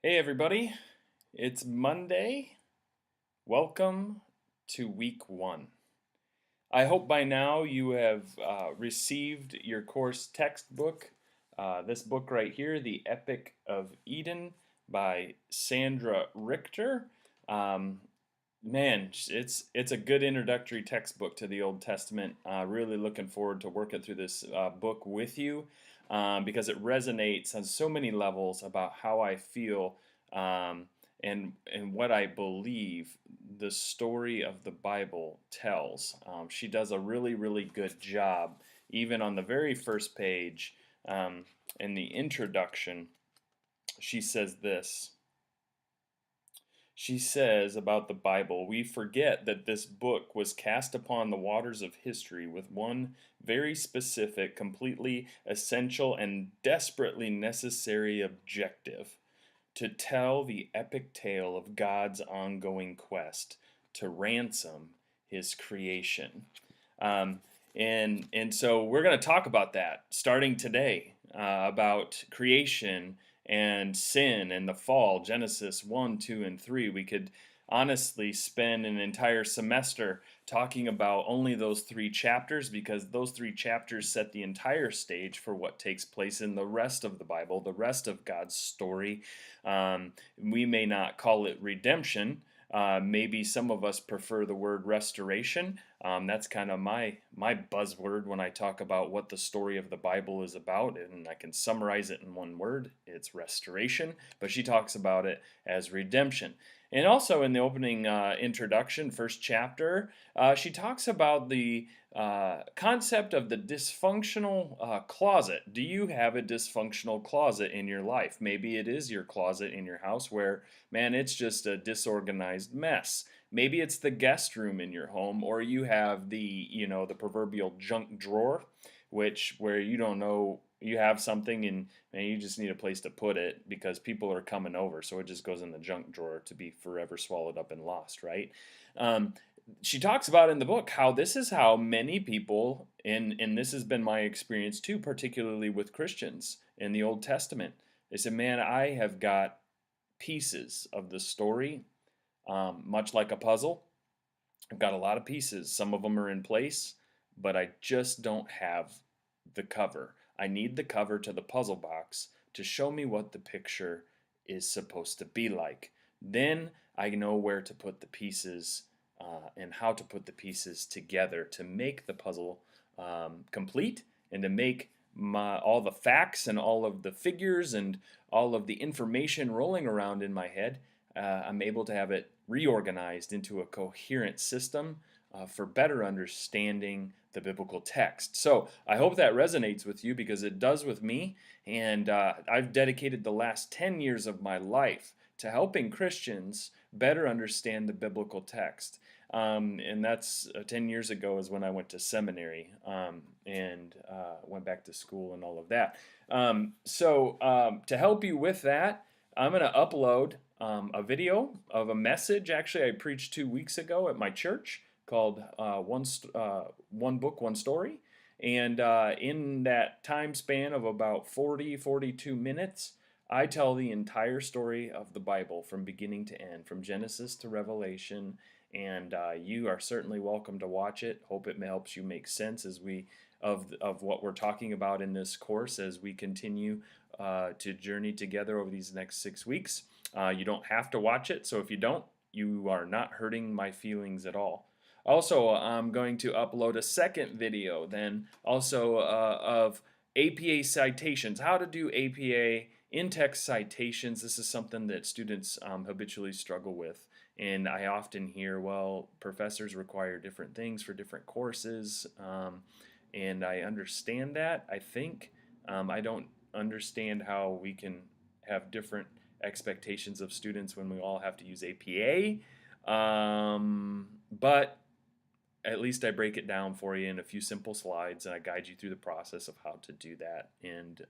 Hey everybody, it's Monday. Welcome to week one. I hope by now you have received your course textbook. This book right here, The Epic of Eden by Sandra Richter. Um, Man, it's a good introductory textbook to the Old Testament. Really looking forward to working through this book with you because it resonates on so many levels about how I feel um, and what I believe the story of the Bible tells. She does a really good job, even on the very first page in the introduction. She says this. She says about the Bible, we forget that this book was cast upon the waters of history with one very specific, completely essential, and desperately necessary objective: to tell the epic tale of God's ongoing quest to ransom his creation. Um, and so we're going to talk about that starting today, about creation and sin and the fall, Genesis 1, 2, and 3. We could honestly spend an entire semester talking about only those three chapters, because those three chapters set the entire stage for what takes place in the rest of the Bible, the rest of God's story. We may not call it redemption. Maybe some of us prefer the word restoration. That's kind of my buzzword when I talk about what the story of the Bible is about, and I can summarize it in one word: it's restoration. But she talks about it as redemption. And also in the opening introduction, first chapter, she talks about the concept of the dysfunctional closet. Do you have a dysfunctional closet in your life? Maybe it is your closet in your house where, man, it's just a disorganized mess. Maybe it's the guest room in your home, or you have the proverbial junk drawer, where you don't know you have something and you just need a place to put it because people are coming over, so it just goes in the junk drawer to be forever swallowed up and lost, right? Um, she talks about in the book how this is how many people, and this has been my experience too, particularly with Christians in the Old Testament. They said, man, I have got pieces of the story, much like a puzzle. I've got a lot of pieces. Some of them are in place, but I just don't have the cover. I need the cover to the puzzle box to show me what the picture is supposed to be like. Then I know where to put the pieces and how to put the pieces together to make the puzzle complete, and to make all the facts and all of the figures and all of the information rolling around in my head. I'm able to have it reorganized into a coherent system for better understanding the biblical text. So I hope that resonates with you, because it does with me. And I've dedicated the last 10 years of my life to helping Christians better understand the biblical text. And that's 10 years ago is when I went to seminary and went back to school and all of that. So to help you with that, I'm going to upload a video of a message actually I preached 2 weeks ago at my church called One Book, One Story. And in that time span of about 42 minutes, I tell the entire story of the Bible from beginning to end, from Genesis to Revelation. And you are certainly welcome to watch it. Hope it helps you make sense of what we're talking about in this course as we continue to journey together over these next 6 weeks. You don't have to watch it, so if you don't, you are not hurting my feelings at all. Also, I'm going to upload a second video then also of APA citations, how to do APA in-text citations. This is something that students habitually struggle with. And I often hear, well, professors require different things for different courses. And I understand that, I think. I don't understand how we can have different expectations of students when we all have to use APA. But at least I break it down for you in a few simple slides, and I guide you through the process of how to do that. And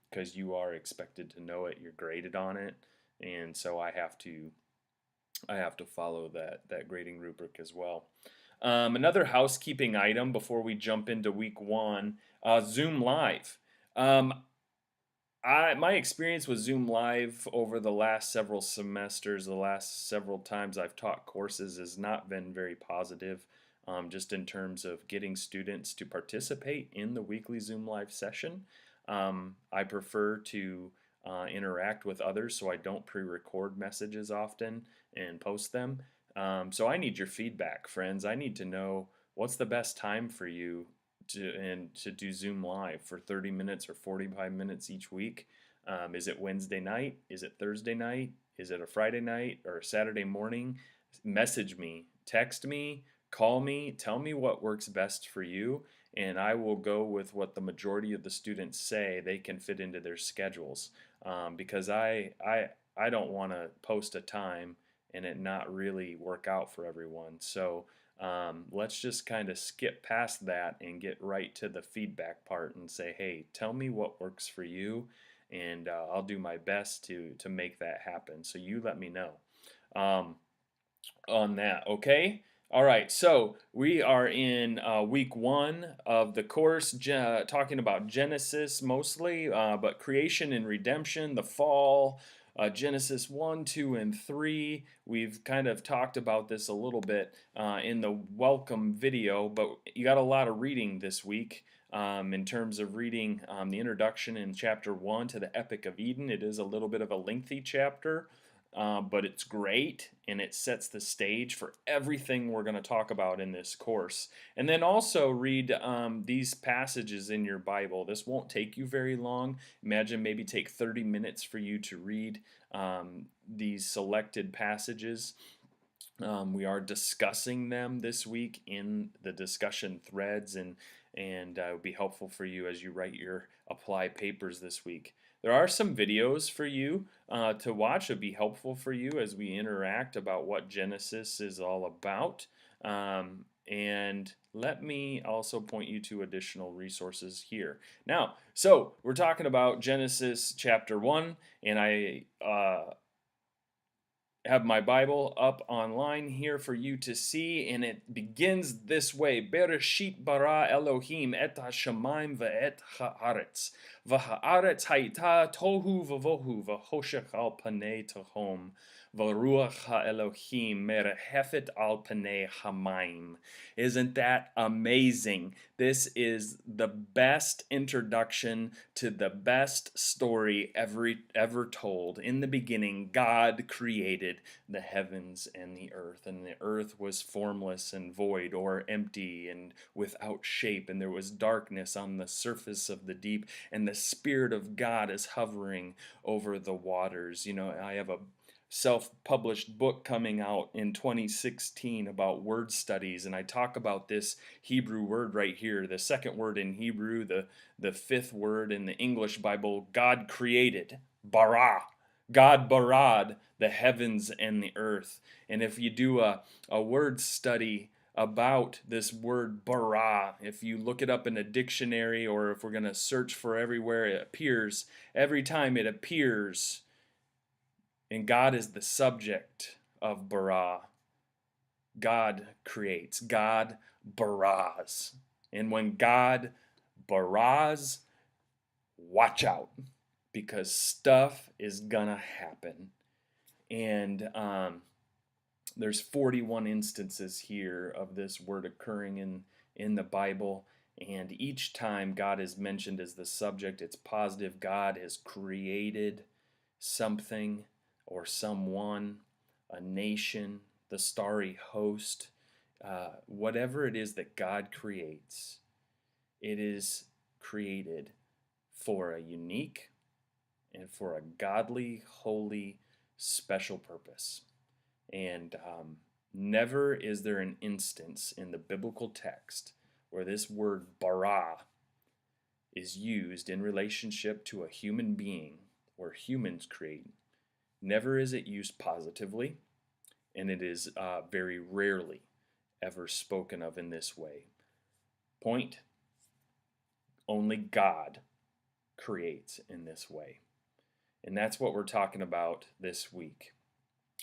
because you are expected to know it, you're graded on it, and so I have to follow that grading rubric as well. Another housekeeping item before we jump into week one: Zoom Live. My experience with Zoom Live over the last several semesters, the last several times I've taught courses, has not been very positive, just in terms of getting students to participate in the weekly Zoom Live session. I prefer to interact with others, so I don't pre-record messages often and post them. So I need your feedback, friends. I need to know what's the best time for you to do Zoom Live for 30 minutes or 45 minutes each week. Is it Wednesday night? Is it Thursday night? Is it a Friday night or a Saturday morning? Message me, text me, call me, tell me what works best for you, and I will go with what the majority of the students say they can fit into their schedules. Because I don't want to post a time and it not really work out for everyone. So let's just kind of skip past that and get right to the feedback part and say, hey, tell me what works for you, and I'll do my best to make that happen. So you let me know on that, okay? All right, so we are in week 1 of the course, talking about Genesis mostly, but creation and redemption, the fall, Genesis 1, 2, and 3. We've kind of talked about this a little bit in the welcome video, but you got a lot of reading this week. In terms of reading the introduction in chapter 1 to the Epic of Eden. It is a little bit of a lengthy chapter, but it's great, and it sets the stage for everything we're going to talk about in this course. And then also read these passages in your Bible. This won't take you very long. Imagine maybe take 30 minutes for you to read these selected passages. We are discussing them this week in the discussion threads, and it would be helpful for you as you write your apply papers this week. There are some videos for you to watch. It would be helpful for you as we interact about what Genesis is all about. And let me also point you to additional resources here. Now, so we're talking about Genesis chapter 1, and I have my Bible up online here for you to see, and it begins this way: Bereshit bara Elohim et hashamayim ve'et haaretz, v'haaretz hayta tohu v'vohu v'hoshech al panei tehom, v'ruach ha'Elohim merehefet al panei hamayim. Isn't that amazing? This is the best introduction to the best story ever told. In the beginning, God created the heavens and the earth was formless and void, or empty and without shape, and there was darkness on the surface of the deep, and the Spirit of God is hovering over the waters. You know, I have a self-published book coming out in 2016 about word studies, and I talk about this Hebrew word right here, the second word in Hebrew, the fifth word in the English Bible. God created, bara. God barad the heavens and the earth. And if you do a word study about this word bara, if you look it up in a dictionary, or if we're going to search for everywhere it appears, every time it appears, and God is the subject of bara. God creates. God baras. And when God baras, watch out, because stuff is gonna happen. And there's 41 instances here of this word occurring in the Bible. And each time God is mentioned as the subject, it's positive. God has created something or someone, a nation, the starry host, whatever it is that God creates, it is created for a unique and for a godly, holy, special purpose. And never is there an instance in the biblical text where this word bara is used in relationship to a human being, where humans create. Never is it used positively, and it is very rarely ever spoken of in this way. Point: only God creates in this way. And that's what we're talking about this week.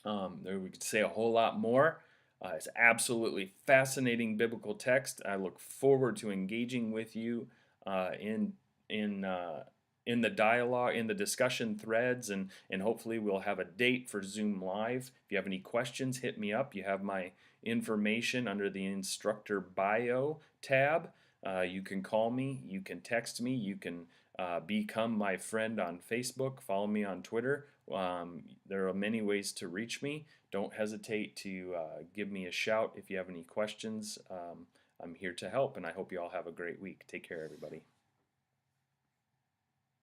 We could say a whole lot more. It's absolutely fascinating biblical text. I look forward to engaging with you in in the dialogue, in the discussion threads, and hopefully we'll have a date for Zoom Live. If you have any questions, hit me up. You have my information under the instructor bio tab. You can call me, you can text me, you can become my friend on Facebook, follow me on Twitter. There are many ways to reach me. Don't hesitate to give me a shout if you have any questions. I'm here to help, and I hope you all have a great week. Take care, everybody.